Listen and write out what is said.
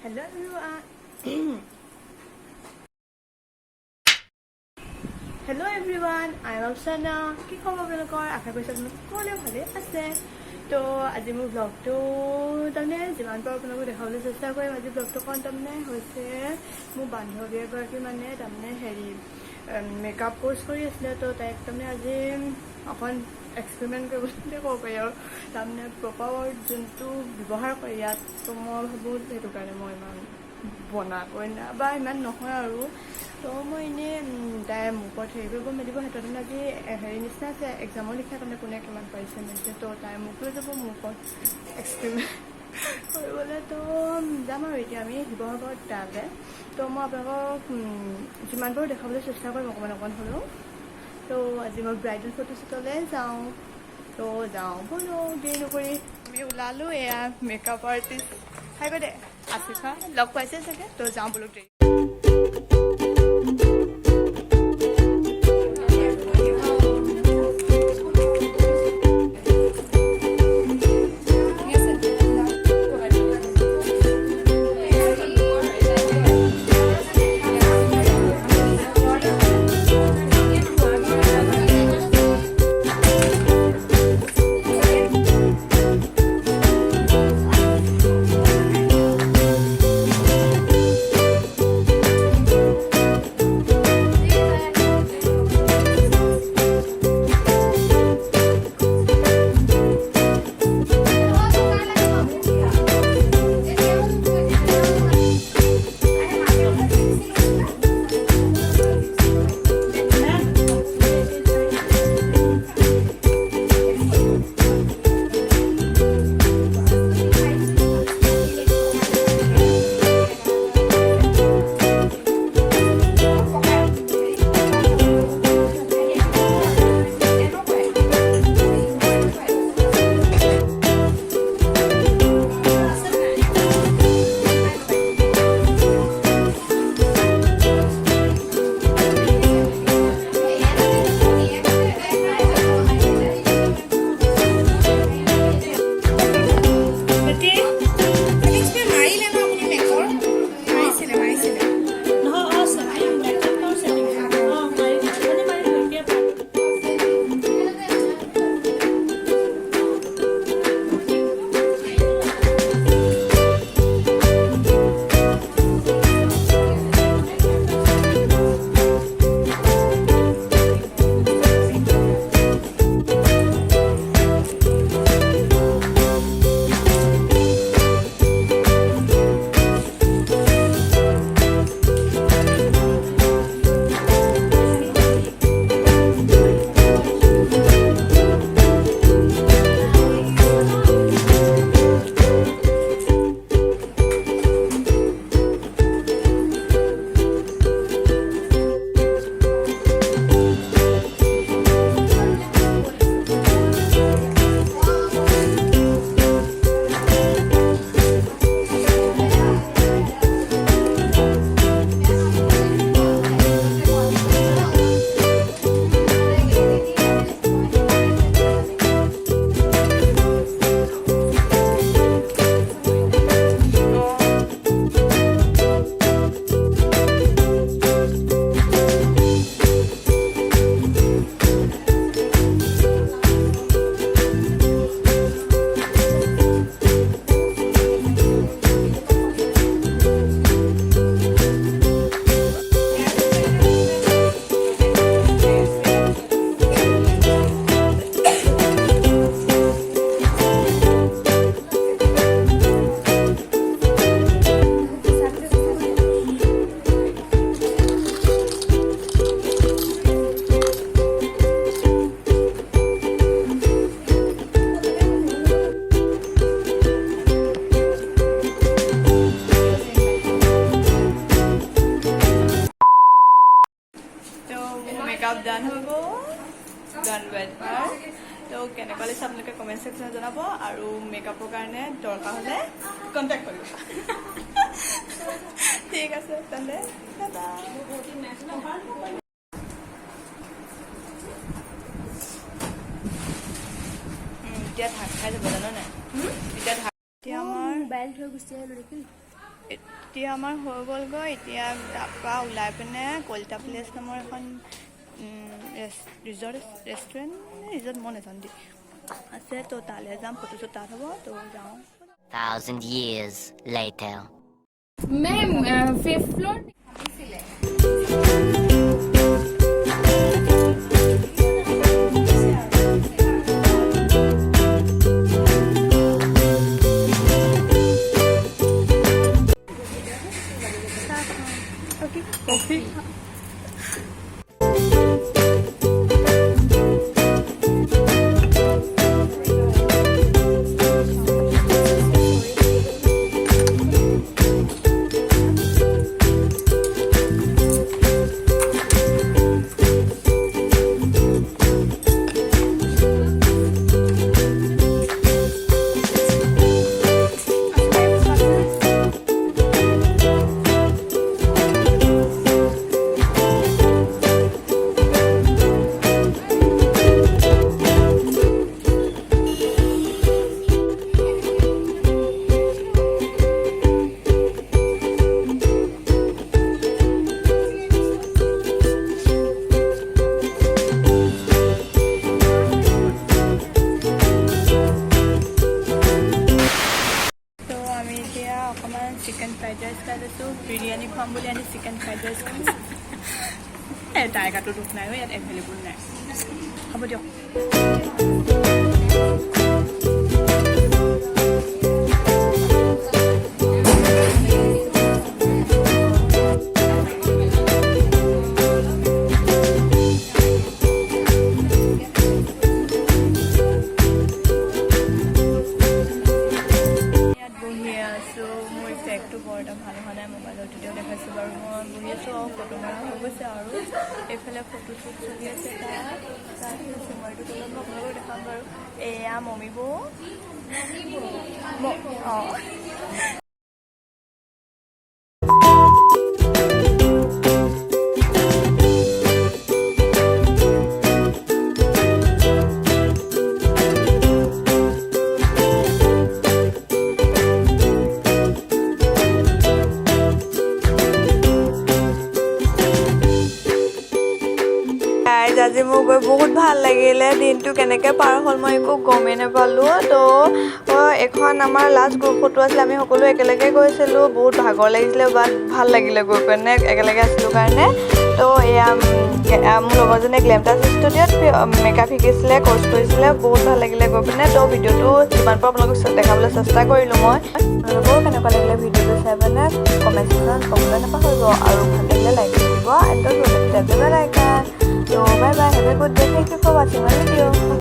Hello everyone. Hello everyone. I'm Afsana. কি খবৰ আপোনালোকৰ? আশা কৰিছোঁ আপোনালোক সকলোৱে ভালে আছে। তো আজি মোৰ ব্লগটো তাৰমানে যিমান পাৰোঁ আপোনালোকক দেখাবলৈ চেষ্টা কৰিম। আজি ব্লগটো কোন তাৰমানে হৈছে মোৰ বান্ধৱী এগৰাকী মানে তাৰমানে মেকআপ কোৰ্চ কৰি আছিলে। তো তাইক তাৰমানে আজি অকণ এক্সপেৰিমেণ্ট কৰিবলৈ ক'ব পাৰি আৰু তাৰমানে প্ৰপাৰ যোনটো ব্যৱহাৰ কৰে ইয়াত। তো মই ভাবোঁ সেইটো কাৰণে মই ইমান বনাকৈ না বা ইমান নহয় আৰু। তো মই এনেই তাই মুখত হেৰি কৰিব মেলিব সেইটো তাৰমানে আজি হেৰি নিচিনা আছে এক্সামৰ লিখা তাৰমানে কোনে কিমান পাৰিছে মেলিছে। তো তাই মোক লৈ যাব মুখত এক্সপেৰিমেণ্ট কৰিবলৈ। তো যাম আৰু এতিয়া আমি শিৱসাগৰত তালৈ। তো মই আপোনালোকক যিমান পাৰোঁ দেখাবলৈ চেষ্টা কৰিম অকণমান হ'লেও। তো আজি মই ব্ৰাইডেল ফটোশ্বুটলৈ যাওঁ। তো যাওঁ বোলো দেৰি নকৰি আমি ওলালোঁ। এয়া মেকআপ আৰ্টিষ্ট হাই গৈ দে আছিফা লগ পাইছে চাগে। তো যাওঁ বোলো দেৰি। ছেকশ্যনত জনাব আৰু মেকআপৰ কাৰণে দৰকাৰ হ'লে কণ্টেক্ট কৰিব ঠিক আছে তেন্তে এতিয়া ঢাক খাই যাব জানো নাই এতিয়া আমাৰ মোবাইল থৈ গুচি আহিলোঁ দেখি এতিয়া আমাৰ হৈ গ'লগৈ এতিয়া তাৰপৰা ওলাই পিনে কলিতা প্লেচ নামৰ এখন ৰেষ্টুৰেণ্ট মই নাজানো দেই আছে তো তালৈ যাম ফটো শ্বুট তাত হ'ব তো যাওঁ 1000 years later ma'am 5th floor coffee chicken fried rice খাই লৈছোঁ বিৰিয়ানী খুৱাম বুলি আনি চিকেন ফ্ৰাইড ৰাইচ খাইছোঁ টাইগাৰটো দুখ নাই ইয়াত এভেইলেবল নাই হ'ব দিয়ক বৰ এটা ভাল হোৱা নাই মোবাইলত ভিডিঅ' দেখাইছোঁ বাৰু মই বহি আছোঁ আৰু ফটো মৰা হৈ গৈছে আৰু এইফালে ফটো শ্বুট চলি আছে তাত চিনেমাৰিটো তলত মই আপোনালোকক দেখাম বাৰু এয়া মমী বৌ অঁ আজি মোৰ গৈ বহুত ভাল লাগিলে দিনটো কেনেকৈ পাৰ হ'ল মই একো গমেই নাপালোঁ তো এখন আমাৰ লাষ্ট গ্ৰুপ ফটো আছিলে আমি সকলো একেলগে গৈছিলোঁ বহুত ভাগৰ লাগিছিলে বাট ভাল লাগিলে গৈ পিনে একেলগে আছিলোঁ কাৰণে তো এয়া মোৰ লগৰজনীয়ে গ্লেমটাছ ষ্টুডিঅ'ত মেকআপ শিকিছিলে কৰ্চ কৰিছিলে বহুত ভাল লাগিলে গৈ পিনে তো ভিডিঅ'টো যিমান পাৰোঁ আপোনালোকক দেখাবলৈ চেষ্টা কৰিলোঁ মই আপোনালোকেও কেনেকুৱা লাগিলে ভিডিঅ'টো চাই পিনে কমেণ্ট ছেকশ্যনত ক'বলৈ নাপাহৰিব আৰু ভাল লাগিলে লাইক কৰি দিব and like So bye bye, have a good day. Thank you for watching my video.